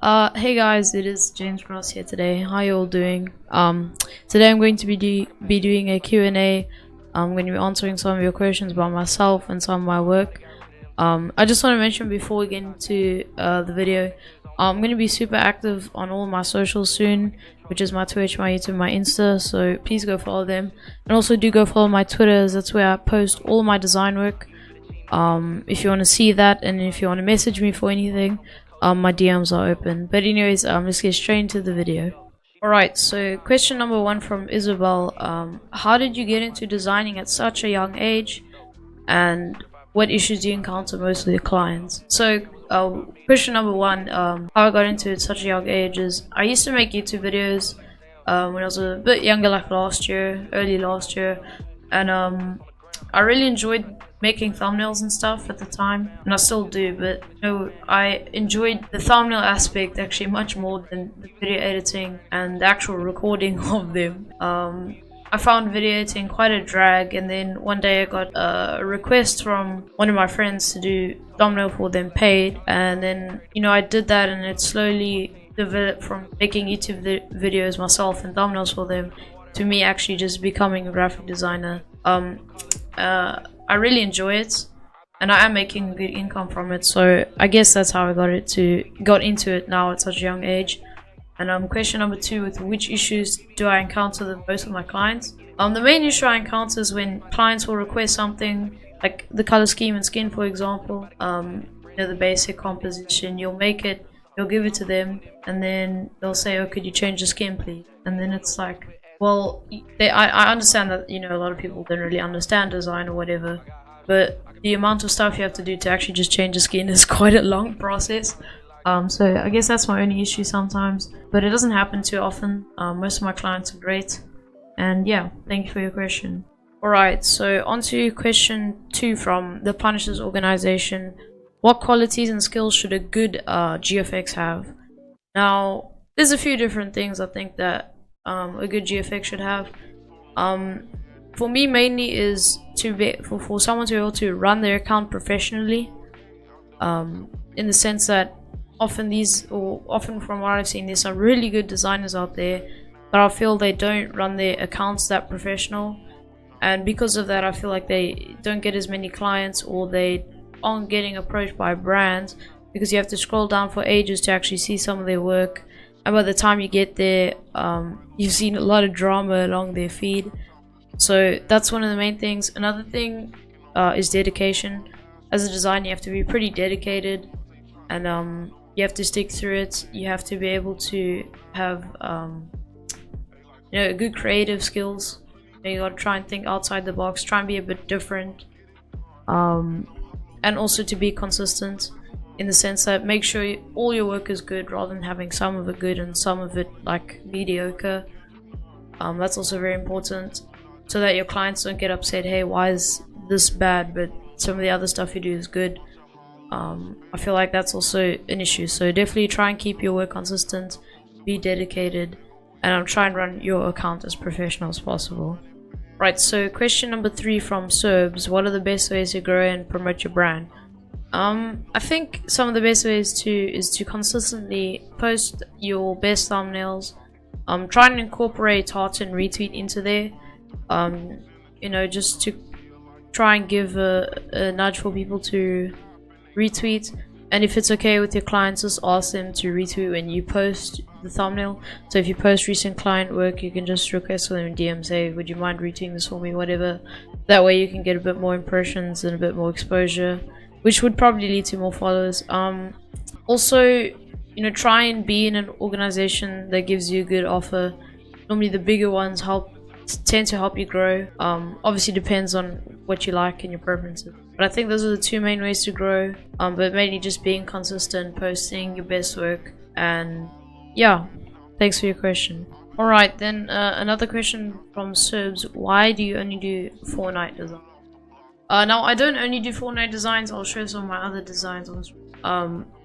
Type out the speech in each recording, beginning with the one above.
Hey guys, it is James Ross here today. How you all doing? Today I'm going to be doing a Q&A. I'm going to be answering some of your questions about myself and some of my work. I just want to mention before we get into the video, I'm going to be super active on all my socials soon, which is my Twitch, my YouTube, my Insta, so please go follow them. And also do go follow my Twitter, as that's where I post all my design work. If you want to see that, and if you want to message me for anything, my DMs are open. But anyways, let's get straight into the video. Alright, so question number 1 from Isabel. How did you get into designing at such a young age, and what issues do you encounter most with your clients? So question number 1, how I got into it at such a young age is I used to make YouTube videos when I was a bit younger, like early last year, and I really enjoyed making thumbnails and stuff at the time, and I still do, but I enjoyed the thumbnail aspect actually much more than the video editing and the actual recording of them. I found video editing quite a drag, and then one day I got a request from one of my friends to do thumbnail for them paid, and then I did that, and it slowly developed from making YouTube videos myself and thumbnails for them to me actually just becoming a graphic designer. I really enjoy it, and I am making good income from it, so I guess that's how I got into it now at such a young age. And question number 2, with which issues do I encounter the most with my clients? The main issue I encounter is when clients will request something like the color scheme and skin, for example. The basic composition, you'll make it, you'll give it to them, and then they'll say, oh, could you change the skin please? And then it's like, well, I understand that a lot of people don't really understand design or whatever, but the amount of stuff you have to do to actually just change the skin is quite a long process. So I guess that's my only issue sometimes, but it doesn't happen too often. Most of my clients are great, and yeah, thank you for your question. Alright, so on to question 2 from the Punishers organization. What qualities and skills should a good GFX have? Now, there's a few different things I think that a good GFX should have. For me, mainly is for someone to be able to run their account professionally, in the sense that often from what I've seen, there's some really good designers out there, but I feel they don't run their accounts that professional, and because of that I feel like they don't get as many clients, or they aren't getting approached by brands, because you have to scroll down for ages to actually see some of their work, and by the time you get there, you've seen a lot of drama along their feed. So that's one of the main things. Another thing is dedication. As a designer, you have to be pretty dedicated, and you have to stick through it. You have to be able to have good creative skills. You gotta try and think outside the box, try and be a bit different, and also to be consistent, in the sense that make sure all your work is good rather than having some of it good and some of it like mediocre. That's also very important, so that your clients don't get upset, hey, why is this bad but some of the other stuff you do is good. I feel like that's also an issue, so definitely try and keep your work consistent, be dedicated, and try and run your account as professional as possible. Right, so question number 3 from Serbs. What are the best ways to grow and promote your brand? I think some of the best ways is to consistently post your best thumbnails. Try and incorporate heart and retweet into there. Just to try and give a nudge for people to retweet. And if it's okay with your clients, just ask them to retweet when you post the thumbnail. So if you post recent client work, you can just request for them in DM, say, would you mind retweeting this for me, whatever. That way you can get a bit more impressions and a bit more exposure, which would probably lead to more followers. Also, try and be in an organization that gives you a good offer. Normally the bigger ones tend to help you grow. Obviously depends on what you like and your preferences, but I think those are the 2 main ways to grow, but mainly just being consistent, posting your best work, and yeah, thanks for your question. Alright, then another question from Serbs. Why do you only do Fortnite design? Now, I don't only do Fortnite designs. I'll show some of my other designs on screen.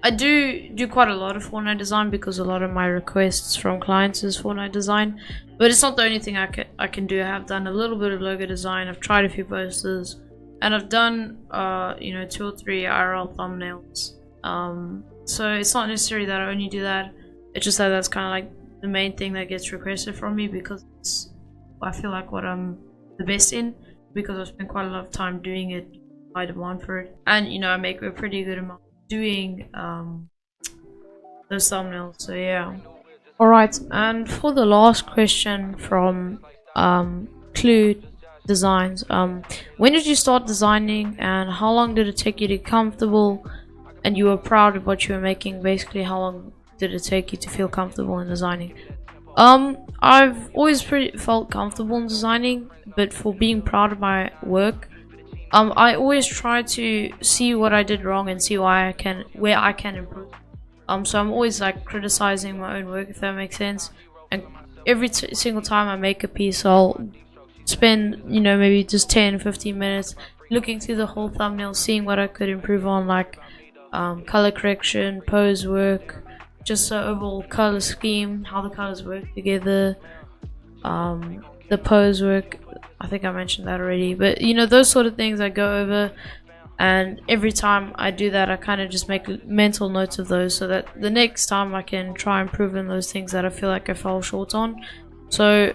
I do quite a lot of Fortnite design, because a lot of my requests from clients is Fortnite design, but it's not the only thing I can do. I have done a little bit of logo design, I've tried a few posters, and I've done 2 or 3 IRL thumbnails. So it's not necessarily that I only do that. It's just that that's kind of like the main thing that gets requested from me, because it's, I feel like, what I'm the best in, because I've spent quite a lot of time doing it, high demand for it, and you know, I make a pretty good amount doing those thumbnails. So yeah. Alright, and for the last question from Clue Designs, when did you start designing and how long did it take you to get comfortable and you were proud of what you were making? Basically, how long did it take you to feel comfortable in designing? I've always felt comfortable in designing, but for being proud of my work, I always try to see what I did wrong and see where I can improve. So I'm always like criticizing my own work, if that makes sense. And every single time I make a piece, I'll spend, you know, maybe just 10-15 minutes looking through the whole thumbnail, seeing what I could improve on, like color correction, pose work, just the overall color scheme, how the colors work together, the pose work. I think I mentioned that already, but you know, those sort of things I go over. And every time I do that, I kind of just make mental notes of those, so that the next time I can try and improve on those things that I feel like I fell short on. So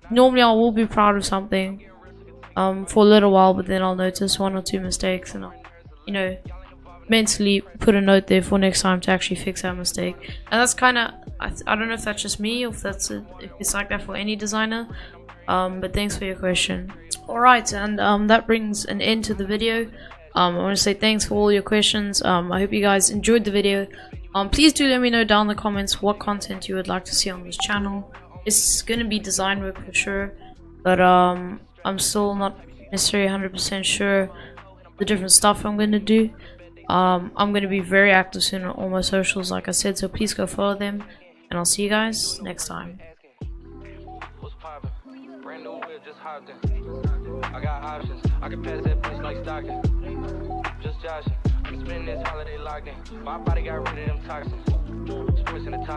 normally I will be proud of something for a little while, but then I'll notice 1 or 2 mistakes, and I'll, you know, mentally put a note there for next time to actually fix that mistake. And that's kind of, I don't know if that's just me, or if it's like that for any designer. But thanks for your question. Alright, and that brings an end to the video. I want to say thanks for all your questions. I hope you guys enjoyed the video. Please do let me know down in the comments what content you would like to see on this channel. It's gonna be design work for sure, but I'm still not necessarily 100% sure the different stuff I'm gonna do. I'm gonna be very active soon on all my socials, like I said, so please go follow them, and I'll see you guys next time. I got options. I can pass that place like Stockton. Just joshing. I'm spending this holiday locked in. My body got rid of them toxins. Sports in the top.